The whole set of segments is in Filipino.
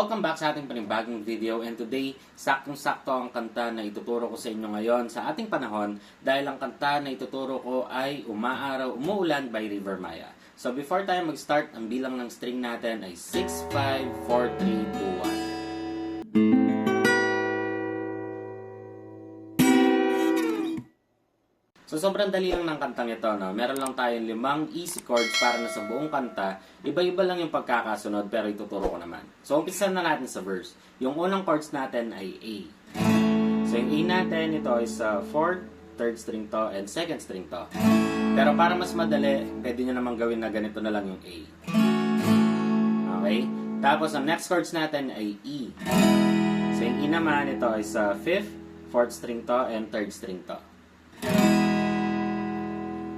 Welcome back sa ating panibagong video, and today, saktong-sakto ang kanta na ituturo ko sa inyo ngayon sa ating panahon dahil ang kanta na ituturo ko ay Umaaraw, Umuulan by River Maya. So before tayo mag-start, ang bilang ng string natin ay 6, 5, 4, 3, 2, 1. So sobrang dali lang ng kantang ito, no? Meron lang tayong 5 easy chords para na sa buong kanta. Iba-iba lang yung pagkakasunod pero ituturo ko naman. So umpisa na natin sa verse. Yung unang chords natin ay A. So yung A natin, ito is 4th, 3rd string to, and 2nd string to. Pero para mas madali, pwede nyo naman gawin na ganito na lang yung A. Okay? Tapos ang next chords natin ay E. So yung E naman, ito is 5th, 4th string to, and 3rd string to.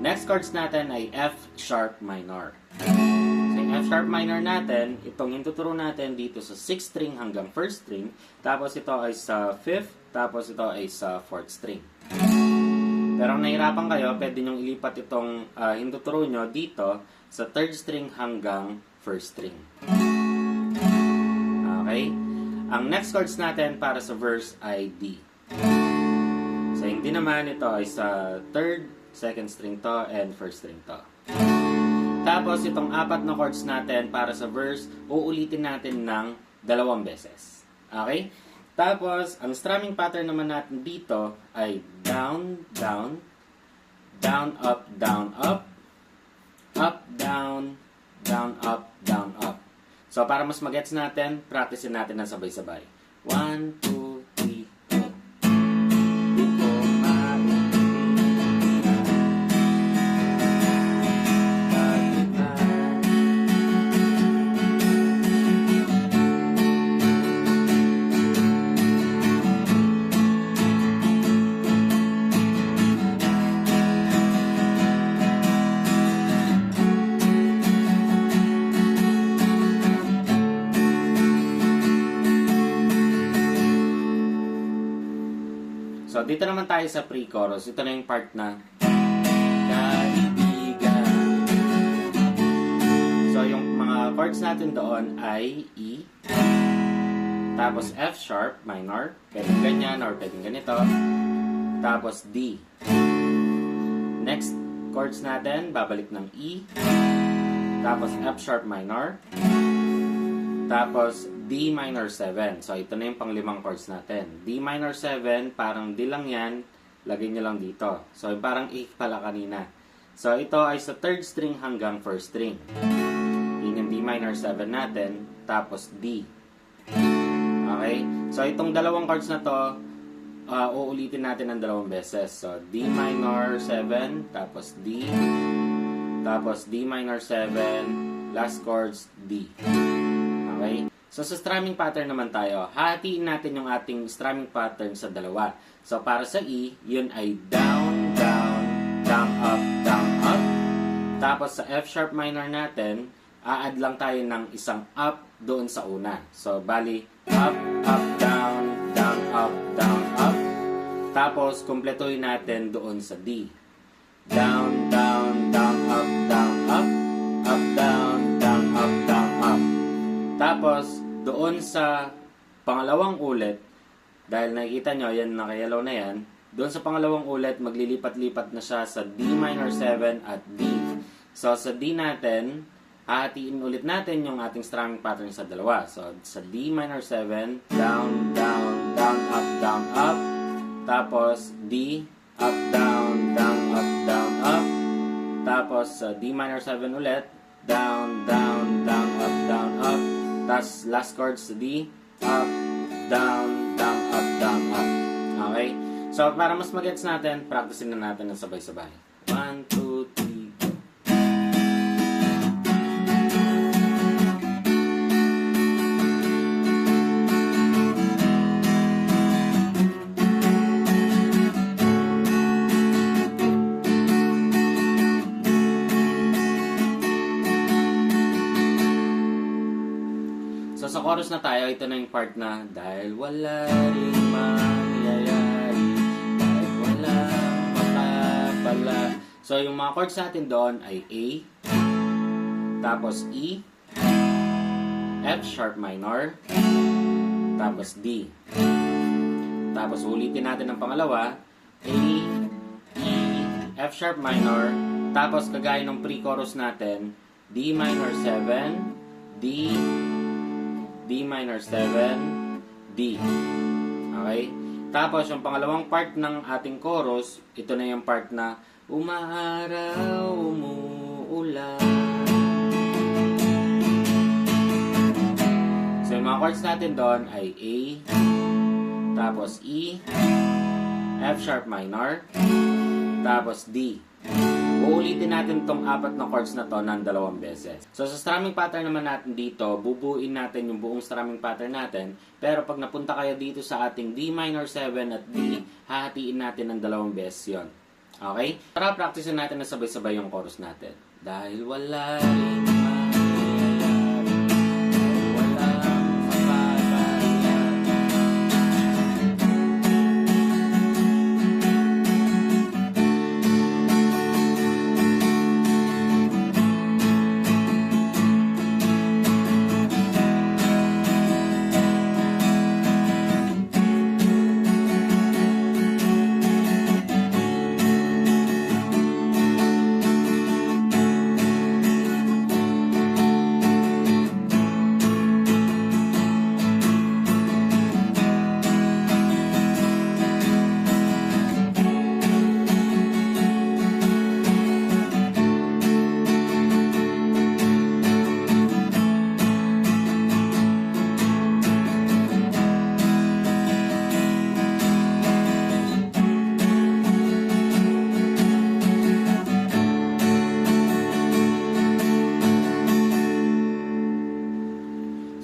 Next chords natin ay F sharp minor. So yung F sharp minor natin, itong ituturo natin dito sa 6th string hanggang 1st string. Tapos ito ay sa 5th, tapos ito ay sa 4th string. Pero kung nahirapan kayo, pwede nyong ilipat itong ituturo nyo dito sa 3rd string hanggang 1st string. Okay? Ang next chords natin para sa verse ay D. So yung D naman, ito ay sa 3rd, 2nd string to, and 1st string to. Tapos, itong 4 na chords natin para sa verse, uulitin natin ng 2 beses. Okay? Tapos, ang strumming pattern naman natin dito ay down, down, down, up, down, up, up, down, down, up, down, up. So, para mas magets natin, practicein natin ng sabay-sabay. 1, 2, So, dito naman tayo sa pre-chorus. Ito na yung part na kaibigan. So, yung mga chords natin doon ay E, tapos F sharp minor, pwedeng ganyan or pwedeng ganito, tapos D. Next chords natin, babalik ng E, tapos F sharp minor, tapos D minor 7. So, ito na yung pang-5 chords natin. D minor 7, parang D lang yan, lagay nyo lang dito. So, parang E pala kanina. So, ito ay sa 3rd string hanggang 1st string. Yun yung D minor 7 natin, tapos D. Okay? So, itong 2 chords na to, uulitin natin ng 2 beses. So, D minor 7, tapos D, tapos D minor 7, last chords D. Okay? So, sa strumming pattern naman tayo, hatiin natin yung ating strumming pattern sa 2. So, para sa E, yun ay down, down, down, up, down, up. Tapos, sa F sharp minor natin, a-add lang tayo ng isang up doon sa una. So, bali, up, up, down, down, up, down, up. Tapos, kumpletuhin natin doon sa D. Down, down, down, up, down, up, up, down, down, up, down, up. Tapos, doon sa pangalawang ulit, dahil nakikita nyo, yan, naka-yellow na yan, doon sa pangalawang ulit, maglilipat-lipat na siya sa D minor 7 at D. So, sa D natin, hahatiin ulit natin yung ating strumming pattern sa 2. So, sa D minor 7, down, down, down, up, down, up. Tapos, D, up, down, down, up, down, up. Tapos, sa D minor 7 ulit, down, down, down, up, down, up. Tapos, last chords sa D, up, down, down, up, down, up. Okay? So, para mas magets natin, practicein na natin ng sabay-sabay. 1, 2, 3, go. So, sa chorus na tayo, ito na yung part na dahil wala ring mangyayari, dahil walang makapala. So, yung mga chords natin doon ay A, tapos E, F sharp minor, tapos D. Tapos ulitin natin ang pangalawa, A, E, F sharp minor, tapos kagaya ng pre-chorus natin, D minor 7, D, D minor 7, D. Okay? Tapos yung pangalawang part ng ating chorus, ito na yung part na umaaraw, umuulan. So yung mga chords natin doon ay A, tapos E, F sharp minor, tapos D. Uulitin natin itong apat na chords na to ng 2 beses. So sa strumming pattern naman natin dito, bubuin natin yung buong strumming pattern natin. Pero pag napunta kayo dito sa ating D minor 7 at D, hahatiin natin ng 2 beses yon. Okay? Tara, practicein natin na sabay-sabay yung chorus natin. Dahil wala rin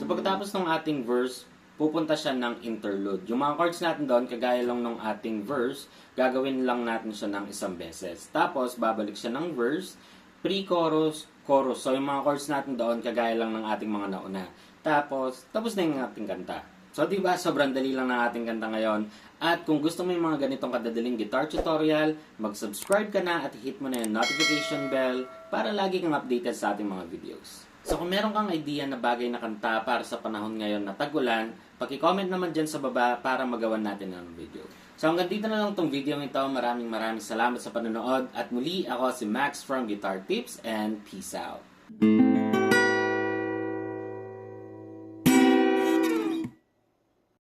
pagkatapos ng ating verse, pupunta siya ng interlude. Yung mga chords natin doon, kagaya lang ng ating verse, gagawin lang natin siya ng 1 beses. Tapos, babalik siya ng verse, pre-chorus, chorus. So, yung mga chords natin doon, kagaya lang ng ating mga nauna. Tapos na yung ating kanta. So, diba, sobrang dali lang ng ating kanta ngayon. At kung gusto mo yung mga ganitong kadadaling guitar tutorial, mag-subscribe ka na at hit mo na yung notification bell para lagi kang updated sa ating mga videos. So kung meron kang idea na bagay na kanta para sa panahon ngayon na tag-ulan, paki-comment naman dyan sa baba para magawan natin ng video. So hanggang dito na lang tong video ito. Maraming salamat sa panonood. At muli, ako si Max from Guitar Tips and peace out.